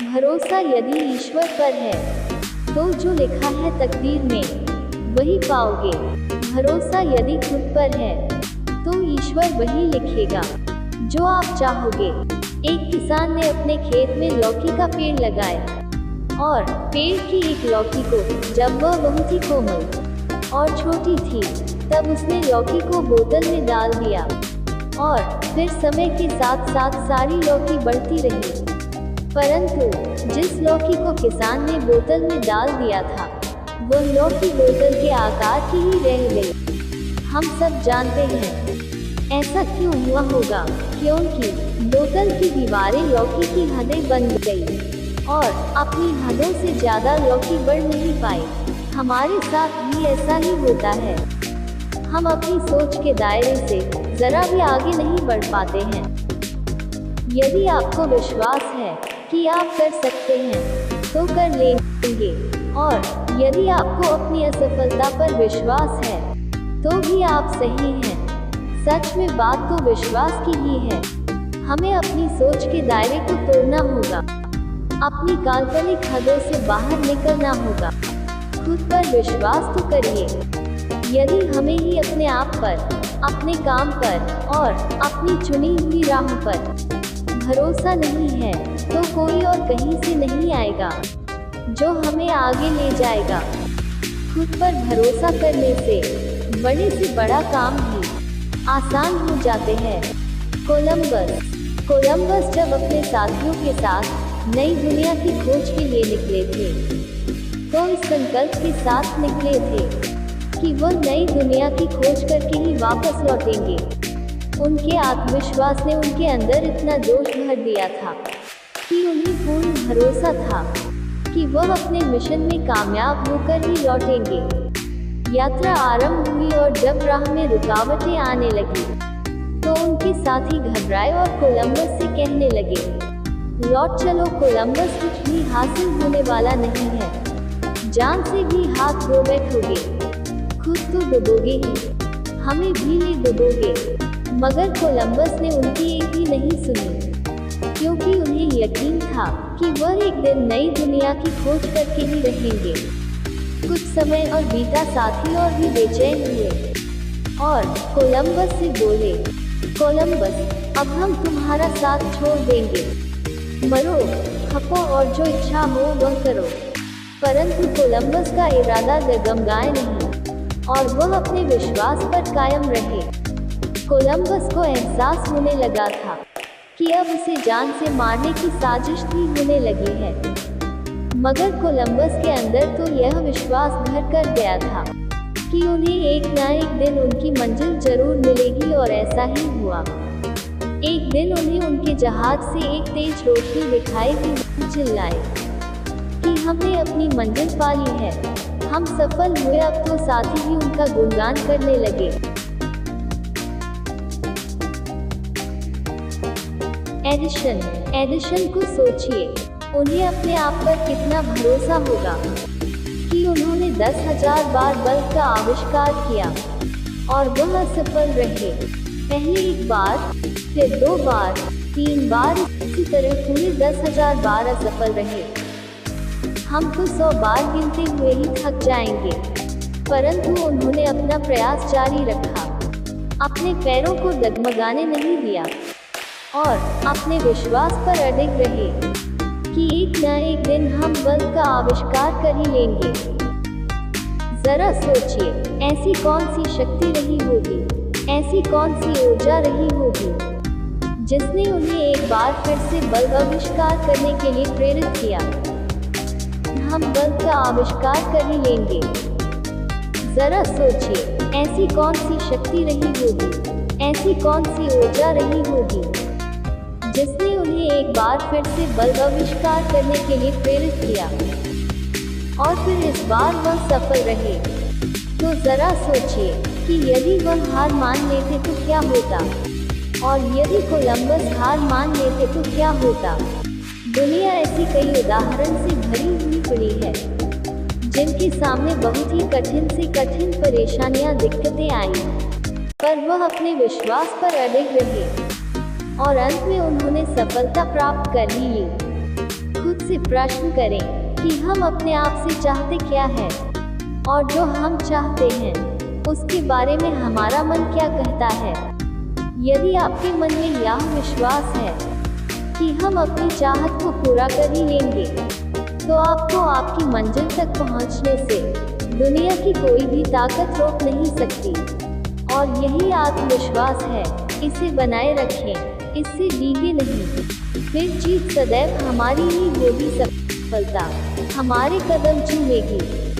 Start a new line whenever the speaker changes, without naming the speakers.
भरोसा यदि ईश्वर पर है तो जो लिखा है तकदीर में वही पाओगे। भरोसा यदि खुद पर है तो ईश्वर वही लिखेगा जो आप चाहोगे। एक किसान ने अपने खेत में लौकी का पेड़ लगाया और पेड़ की एक लौकी को जब वह बहुत ही कोमल और छोटी थी तब उसने लौकी को बोतल में डाल दिया और फिर समय के साथ साथ सारी लौकी बढ़ती रही। परंतु जिस लौकी को किसान ने बोतल में डाल दिया था वह लौकी बोतल के आकार की ही रह गई। हम सब जानते हैं ऐसा क्यों हुआ होगा, क्योंकि बोतल की दीवारें लौकी की हदें बन गई और अपनी हदों से ज्यादा लौकी बढ़ नहीं पाई। हमारे साथ भी ऐसा ही होता है। हम अपनी सोच के दायरे से जरा भी आगे नहीं बढ़ पाते हैं। यदि आपको विश्वास है कि आप कर सकते हैं तो कर लेंगे, और यदि आपको अपनी असफलता पर विश्वास है तो भी आप सही हैं। सच में बात तो विश्वास की ही है। हमें अपनी सोच के दायरे को तोड़ना होगा, अपनी काल्पनिक हदों से बाहर निकलना होगा। खुद पर विश्वास तो करिए। यदि हमें ही अपने आप पर, अपने काम पर और अपनी चुनी हुई राह पर भरोसा नहीं है तो कोई और कहीं से नहीं आएगा जो हमें आगे ले जाएगा। खुद पर भरोसा करने से बड़े से बड़ा काम भी आसान हो जाते हैं। कोलंबस जब अपने साथियों के साथ नई दुनिया की खोज के लिए निकले थे तो इस संकल्प के साथ निकले थे कि वह नई दुनिया की खोज करके ही वापस लौटेंगे। उनके आत्मविश्वास ने उनके अंदर इतना जोश भर दिया था कि उन्हें पूर्ण भरोसा था कि वह अपने मिशन में कामयाब होकर ही लौटेंगे। यात्रा आरंभ हुई और जब राह में रुकावटें आने लगी तो उनके साथी घबराए और कोलंबस से कहने लगे, लौट चलो कोलंबस, कुछ भी हासिल होने वाला नहीं है। जान से भी हाथ धो बैठोगे, खुद तो डूबोगे ही, हमें भी ले डूबोगे। मगर कोलंबस ने उनकी एक भी नहीं सुनी, क्योंकि उन्हें यकीन था कि वह एक दिन नई दुनिया की खोज करके ही रहेंगे। कुछ समय और बीता, साथी और भी बेचैन हुए और कोलंबस से बोले, कोलंबस, अब हम तुम्हारा साथ छोड़ देंगे। मरो, खपो और जो इच्छा हो वह करो। परंतु कोलंबस का इरादा डगमगाए नहीं और वह अपने विश्वास पर कायम रहे। कोलंबस को एहसास होने लगा था कि अब उसे जान से मारने की साजिश भी होने लगी है। मगर कोलंबस के अंदर तो यह विश्वास घर कर गया था कि उन्हें एक ना एक दिन उनकी मंजिल जरूर मिलेगी, और ऐसा ही हुआ। एक दिन उन्हें उनके जहाज से एक तेज रोशनी दिखाई दी। चिल्लाए कि हमने अपनी मंजिल पा ली है, हम सफल हुए। अब तो साथी भी उनका गुणगान करने लगे। एडिशन को सोचिए, उन्हें अपने आप पर कितना भरोसा होगा कि उन्होंने 10,000 बार बल्ब का आविष्कार किया और वह असफल रहे। पहले एक बार, फिर 2 बार, 3 बार, इसी तरह पूरे 10,000 बार असफल रहे। हम तो 100 बार गिनते हुए ही थक जाएंगे, परंतु उन्होंने अपना प्रयास जारी रखा, अपने पैरों को डगमगाने नहीं दिया और अपने विश्वास पर अडिग रहे कि एक न एक दिन हम बल्ब का आविष्कार कर ही लेंगे। जरा सोचिए, ऐसी कौन सी शक्ति रही होगी, ऐसी कौन सी ऊर्जा रही होगी जिसने उन्हें एक बार फिर से बल्ब आविष्कार करने के लिए प्रेरित किया। हम बल्ब का आविष्कार कर ही लेंगे। जरा सोचिए, ऐसी कौन सी शक्ति रही होगी, ऐसी कौन सी ऊर्जा रही होगी जिसने उन्हें एक बार फिर से बल्ब आविष्कार करने के लिए प्रेरित किया और फिर इस बार वह सफल रहे। तो जरा सोचिए कि यदि वह हार मान लेते तो क्या होता, और यदि कोलंबस हार मान लेते तो क्या होता। दुनिया ऐसी कई उदाहरण से भरी हुई पड़ी है जिनके सामने बहुत ही कठिन से कठिन परेशानियां, दिक्कतें आई, पर वह अपने विश्वास पर अडिग रहे और अंत में उन्होंने सफलता प्राप्त कर ही ली। खुद खुद से प्रश्न करें कि हम अपने आप से चाहते क्या है, और जो हम चाहते हैं उसके बारे में हमारा मन क्या कहता है। यदि आपके मन में यह विश्वास है कि हम अपनी चाहत को पूरा कर ही लेंगे, तो आपको आपकी मंजिल तक पहुंचने से दुनिया की कोई भी ताकत रोक नहीं सकती। और यही आत्मविश्वास है, इसे बनाए रखें, इससे डीगे नहीं, फिर जीत सदैव हमारी ही होगी, सफलता हमारे कदम चूमेगी।